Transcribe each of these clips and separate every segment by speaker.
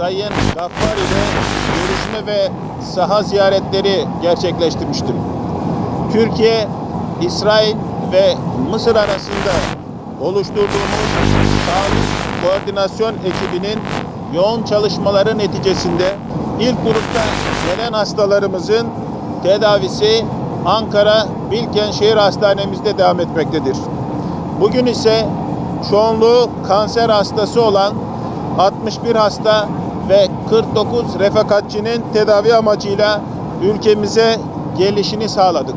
Speaker 1: Sayın Gaffar ile görüşme ve saha ziyaretleri gerçekleştirmiştim. Türkiye, İsrail ve Mısır arasında oluşturduğumuz sağlık koordinasyon ekibinin yoğun çalışmaları neticesinde ilk grupta gelen hastalarımızın tedavisi Ankara Bilkent Şehir Hastanemizde devam etmektedir. Bugün ise çoğunluğu kanser hastası olan 61 hasta ve 49 refakatçinin tedavi amacıyla ülkemize gelişini sağladık.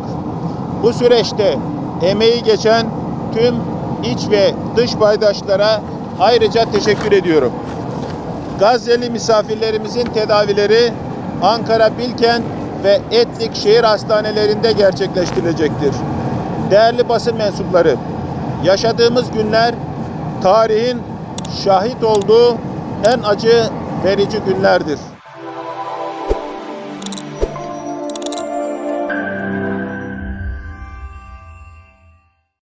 Speaker 1: Bu süreçte emeği geçen tüm iç ve dış paydaşlara ayrıca teşekkür ediyorum. Gazze'li misafirlerimizin tedavileri Ankara Bilkent ve Etlik şehir hastanelerinde gerçekleştirilecektir. Değerli basın mensupları, yaşadığımız günler tarihin şahit olduğu en acı verici günlerdir.